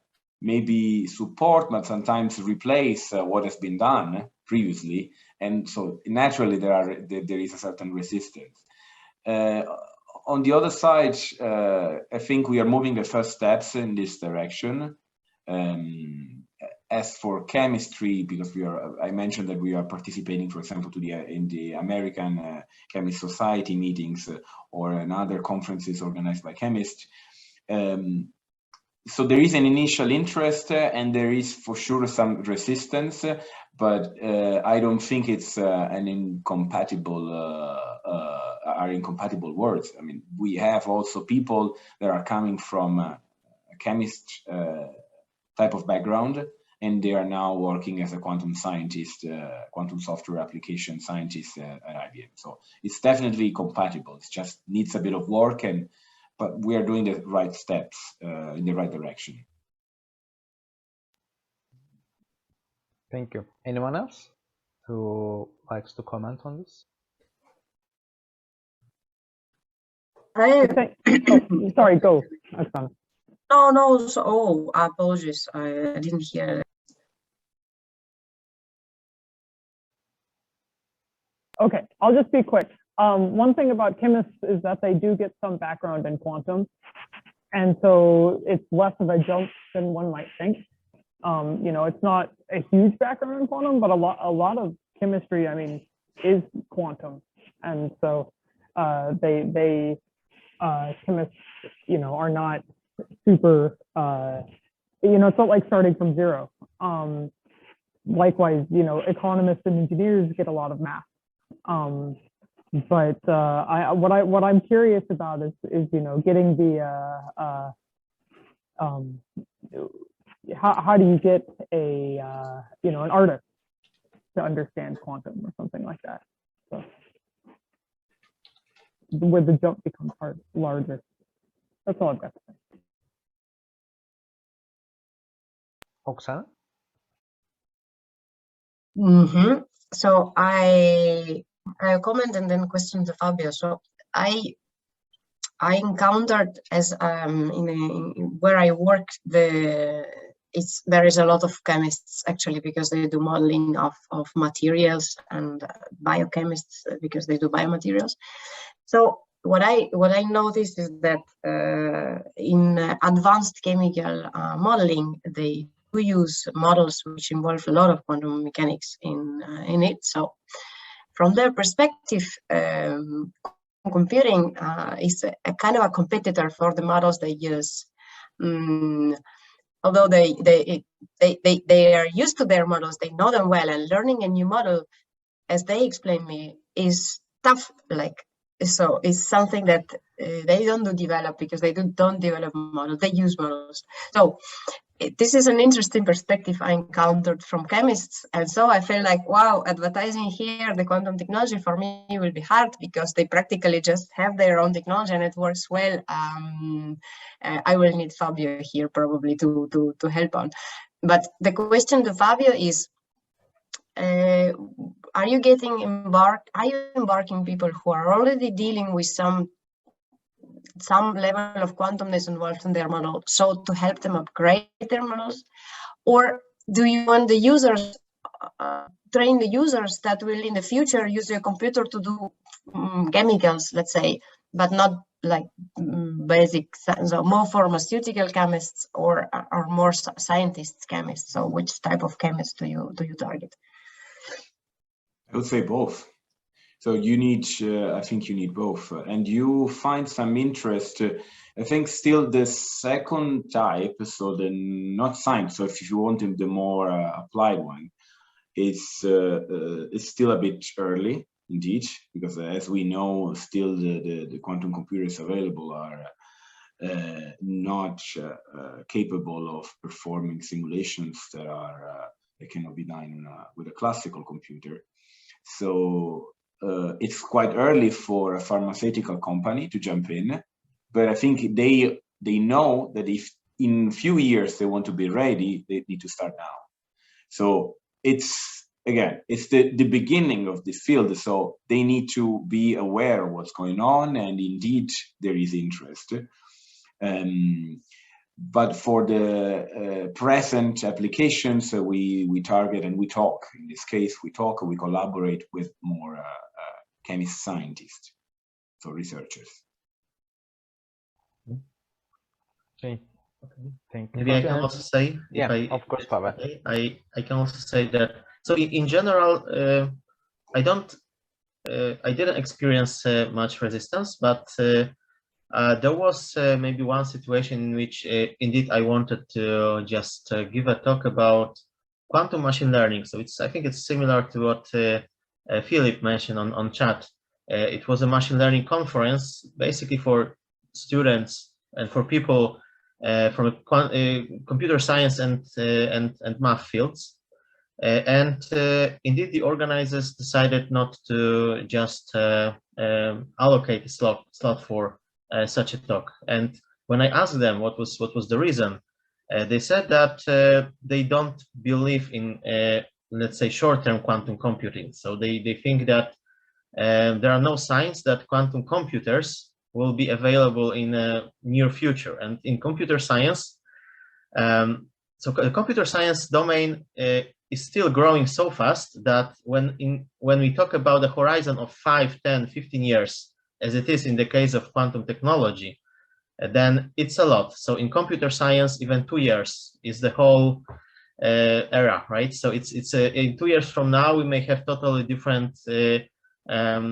maybe support, but sometimes replace what has been done previously, and so naturally there is a certain resistance. On the other side, I think we are moving the first steps in this direction. As for chemistry, because I mentioned that we are participating, for example, in the American Chemist Society meetings or in other conferences organized by chemists. So there is an initial interest and there is for sure some resistance, but I don't think it's an incompatible words. I mean, we have also people that are coming from a chemist type of background, and they are now working as a quantum scientist, quantum software application scientist at IBM. So it's definitely compatible. It just needs a bit of work, but we are doing the right steps in the right direction. Thank you. Anyone else who likes to comment on this? Sorry, go. Oksana. No. So, apologies. I didn't hear. Okay, I'll just be quick. One thing about chemists is that they do get some background in quantum, and so it's less of a jump than one might think. You know, it's not a huge background in quantum, but a lot of chemistry, I mean, is quantum, and so chemists, you know, are not super, you know, it's not like starting from zero. Likewise, you know, economists and engineers get a lot of math. But what I'm curious about is you know, getting the how do you get a you know, an artist to understand quantum or something like that? So where the jump becomes larger. That's all I've got to say. Oksana? So I comment and then question to Fabio. So I encountered as where I work, there is a lot of chemists actually, because they do modeling of materials, and biochemists because they do biomaterials. So what I noticed is that in advanced chemical modeling, they do use models which involve a lot of quantum mechanics in it. So from their perspective, computing is a kind of a competitor for the models they use. Although they are used to their models, they know them well, and learning a new model, as they explain me, is tough. Like, so it's something that they don't develop, because they don't develop models, they use models. So this is an interesting perspective I encountered from chemists. And so I felt like, wow, advertising here the quantum technology for me will be hard, because they practically just have their own technology and it works well. I will need Fabio here probably to help on. But the question to Fabio is, are you embarking people who are already dealing with some level of quantumness involved in their model, so to help them upgrade their models? Or do you want the users, train the users that will in the future use your computer to do chemicals, let's say, but not like basic, so more pharmaceutical chemists or more scientists chemists? So which type of chemists do you target? I would say both. So you need, I think you need both, and you find some interest. I think still the second type, so the not science. So if you want the more applied one, it's still a bit early, indeed, because as we know, still the quantum computers available are not capable of performing simulations that cannot be done with a classical computer. So it's quite early for a pharmaceutical company to jump in, but I think they know that if in a few years they want to be ready, they need to start now. So it's the beginning of this field, so they need to be aware of what's going on, and indeed there is interest. But for the present applications, we target and we talk. In this case, we collaborate with more chemist scientists, so researchers. Okay. Thank you. Maybe I can also say, of course, Pavel. I can also say that. So in general, I didn't experience much resistance, but there was maybe one situation in which indeed I wanted to just give a talk about quantum machine learning. So I think it's similar to what Philip mentioned on chat. It was a machine learning conference, basically for students and for people from computer science and math fields. Indeed, the organizers decided not to just allocate a slot for such a talk. And when I asked them what was the reason, they said that they don't believe in let's say short-term quantum computing. So they think that there are no signs that quantum computers will be available in a near future. And in computer science, so the computer science domain is still growing so fast that when we talk about the horizon of 5, 10, 15 years, as it is in the case of quantum technology, then it's a lot. So in computer science, even 2 years is the whole era, right? So it's in 2 years from now, we may have totally different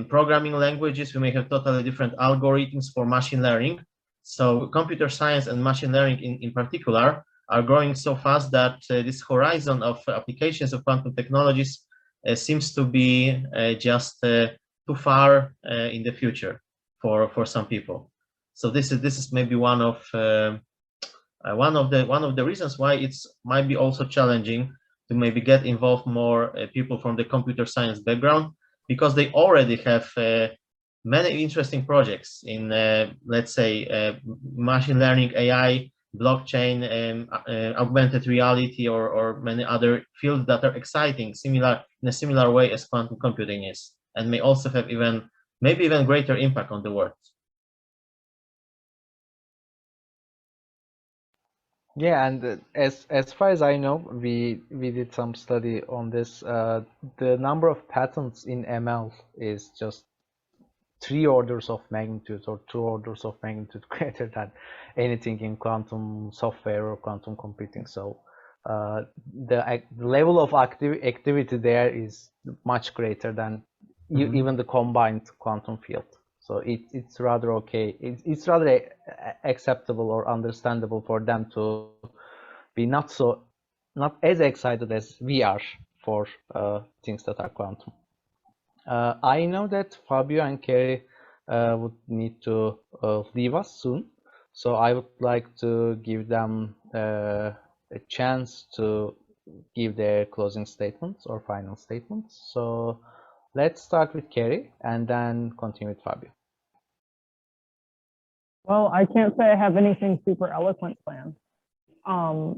programming languages. We may have totally different algorithms for machine learning. So computer science and machine learning in particular are growing so fast that this horizon of applications of quantum technologies seems to be just too far in the future for some people. So this is maybe one of the reasons why it's might be also challenging to maybe get involved more people from the computer science background, because they already have many interesting projects in let's say machine learning, AI, blockchain, augmented reality, or many other fields that are exciting, in a similar way as quantum computing is, and may also have maybe even greater impact on the world. Yeah, and as far as I know, we did some study on this. The number of patents in ML is just 3 orders of magnitude or 2 orders of magnitude greater than anything in quantum software or quantum computing. So the level of activity there is much greater than even the combined quantum field. So it's rather okay. It's rather acceptable or understandable for them to be not as excited as we are for things that are quantum. I know that Fabio and Carrie would need to leave us soon, so I would like to give them a chance to give their closing statements or final statements. So let's start with Carrie and then continue with Fabio. Well, I can't say I have anything super eloquent planned,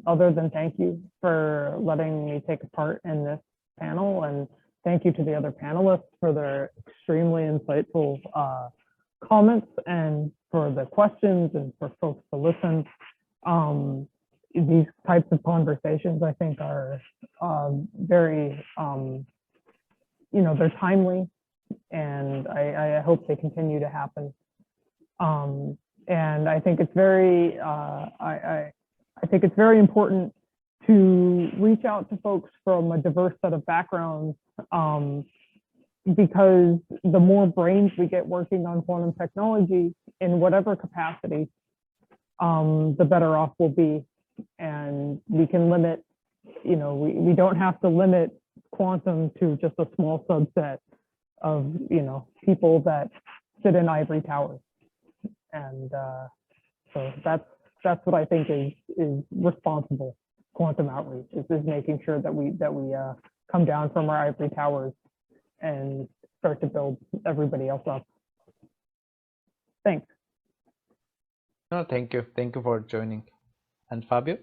other than thank you for letting me take a part in this panel, and thank you to the other panelists for their extremely insightful comments and for the questions and for folks to listen. These types of conversations, I think, are very, they're timely, and I hope they continue to happen. And I think it's very, I think it's very important to reach out to folks from a diverse set of backgrounds, because the more brains we get working on quantum technology in whatever capacity, the better off we'll be. And we can limit, we don't have to limit quantum to just a small subset of, people that sit in ivory towers. And so that's what I think is responsible quantum outreach, is making sure that we come down from our ivory towers and start to build everybody else up. Thanks. No, thank you for joining. And Fabio?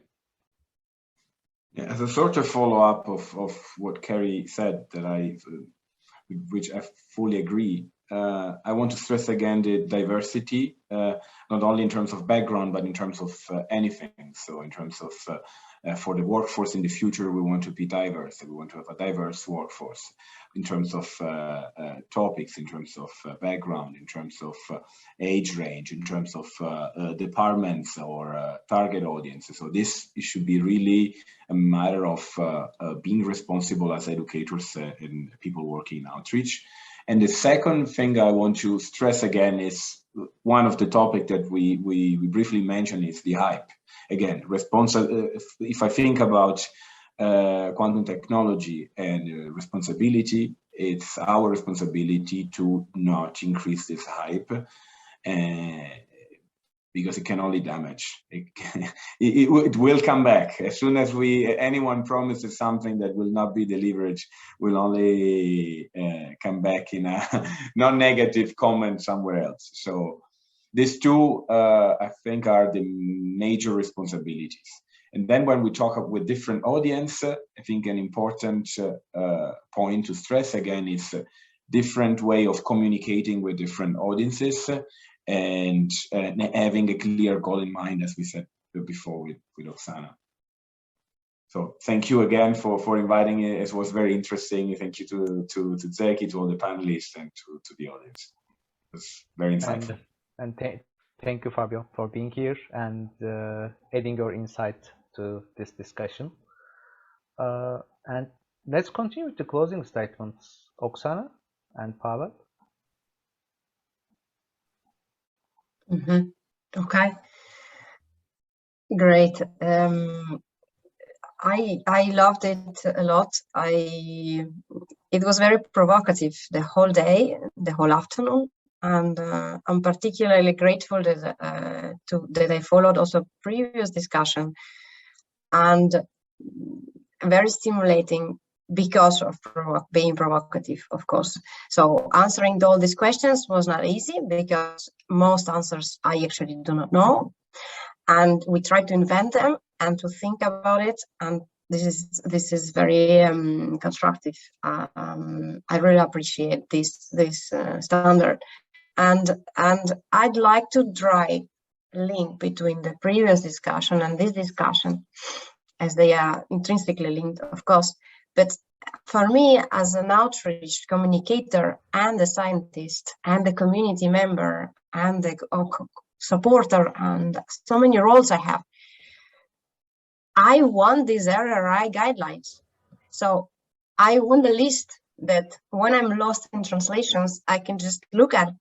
Yeah, as a sort of follow-up of what Carrie said, which I fully agree. I want to stress again the diversity, not only in terms of background, but in terms of anything. So in terms of for the workforce in the future, we want to be diverse. We want to have a diverse workforce in terms of topics, in terms of background, in terms of age range, in terms of departments or target audiences. So this should be really a matter of being responsible as educators and people working in outreach. And the second thing I want to stress again is one of the topics that we briefly mentioned is the hype. Again, if I think about quantum technology and responsibility, it's our responsibility to not increase this hype, because it can only damage. It will come back as soon as anyone promises something that will not be delivered. Will only come back in a non-negative comment somewhere else. So these two, I think, are the major responsibilities. And then when we talk with different audience, I think an important point to stress again is a different way of communicating with different audiences, and having a clear goal in mind, as we said before with Oksana. So thank you again for inviting me. It was very interesting. Thank you to Zeki, to all the panelists, and to the audience. It was very insightful. And thank you, Fabio, for being here and adding your insight to this discussion. And let's continue with the closing statements. Oksana and Pavel. Okay, great. I loved it a lot. It was very provocative the whole day, the whole afternoon, and I'm particularly grateful that that I followed also previous discussion, and very stimulating because of being provocative, of course. So answering all these questions was not easy because most answers I actually do not know, and we try to invent them and to think about it, and this is very constructive. I really appreciate this standard, and I'd like to draw a link between the previous discussion and this discussion, as they are intrinsically linked, of course. But for me, as an outreach communicator and a scientist and a community member and a supporter and so many roles I have, I want these RRI guidelines. So I want a list that when I'm lost in translations, I can just look at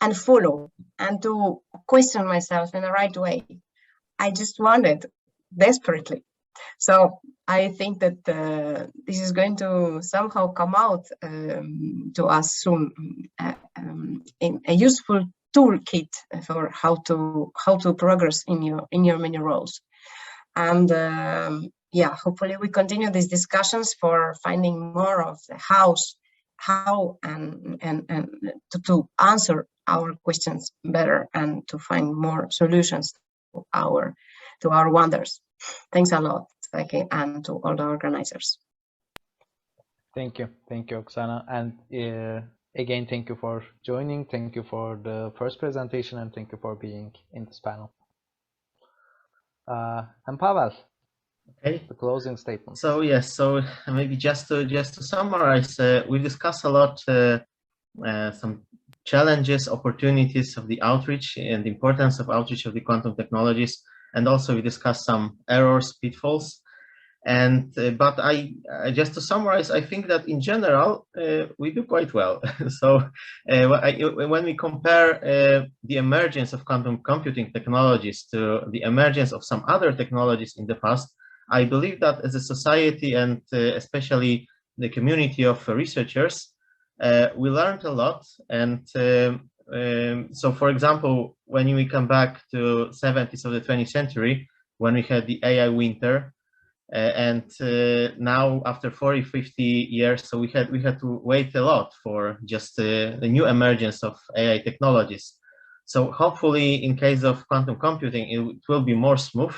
and follow and to question myself in the right way. I just want it desperately. So I think that this is going to somehow come out to us soon in a useful toolkit for how to progress in your many roles. And yeah, hopefully we continue these discussions for finding more of the how and to answer our questions better and to find more solutions to our wonders. Thanks a lot, Becky, and to all the organizers. Thank you, Oksana, and again, thank you for joining. Thank you for the first presentation, and thank you for being in this panel. And Pavel, okay, the closing statement. So yes, so maybe just to summarize, we discussed a lot some challenges, opportunities of the outreach and the importance of outreach of the quantum technologies, and also we discussed some errors, pitfalls. And but I just to summarize, I think that in general we do quite well. So when we compare the emergence of quantum computing technologies to the emergence of some other technologies in the past, I believe that as a society and especially the community of researchers, we learned a lot. And so, for example, when we come back to 70s of the 20th century, when we had the AI winter, and now after 40-50 years, so we had to wait a lot for just the new emergence of AI technologies. So hopefully, in case of quantum computing, it will be more smooth,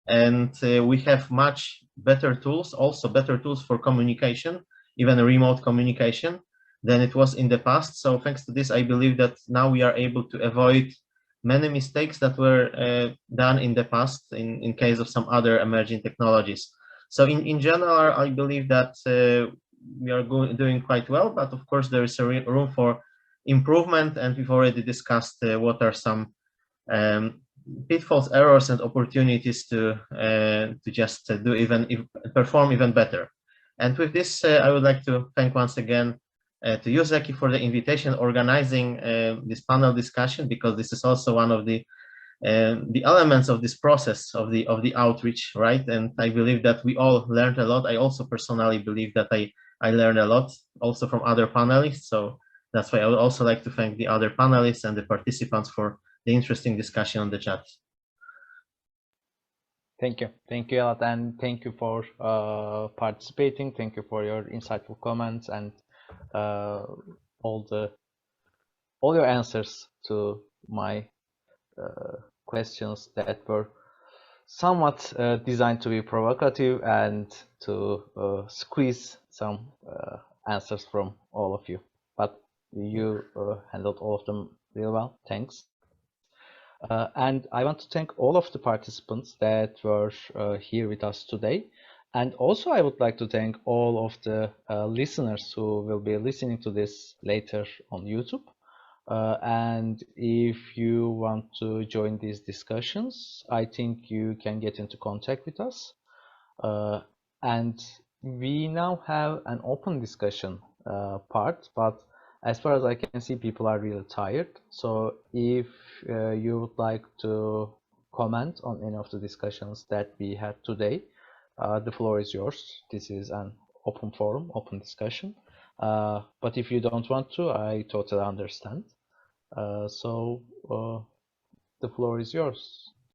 and we have much better tools, also better tools for communication, even remote communication, than it was in the past. So thanks to this, I believe that now we are able to avoid many mistakes that were done in the past in case of some other emerging technologies. So in general, I believe that we are doing quite well, but of course there is a room for improvement, and we've already discussed what are some pitfalls, errors, and opportunities to just perform even better. And with this, I would like to thank once again to you, Zeki, for the invitation, organizing this panel discussion, because this is also one of the elements of this process of the outreach, right? And I believe that we all learned a lot. I also personally believe that I learned a lot also from other panelists. So that's why I would also like to thank the other panelists and the participants for the interesting discussion on the chat. Thank you a lot, and thank you for participating. Thank you for your insightful comments and all your answers to my questions that were somewhat designed to be provocative and to squeeze some answers from all of you. But you handled all of them real well. Thanks. And I want to thank all of the participants that were here with us today. And also I would like to thank all of the listeners who will be listening to this later on YouTube. And if you want to join these discussions, I think you can get into contact with us. And we now have an open discussion part, but as far as I can see, people are really tired. So if you would like to comment on any of the discussions that we had today, the floor is yours. This is an open forum, open discussion. But if you don't want to, I totally understand. So the floor is yours.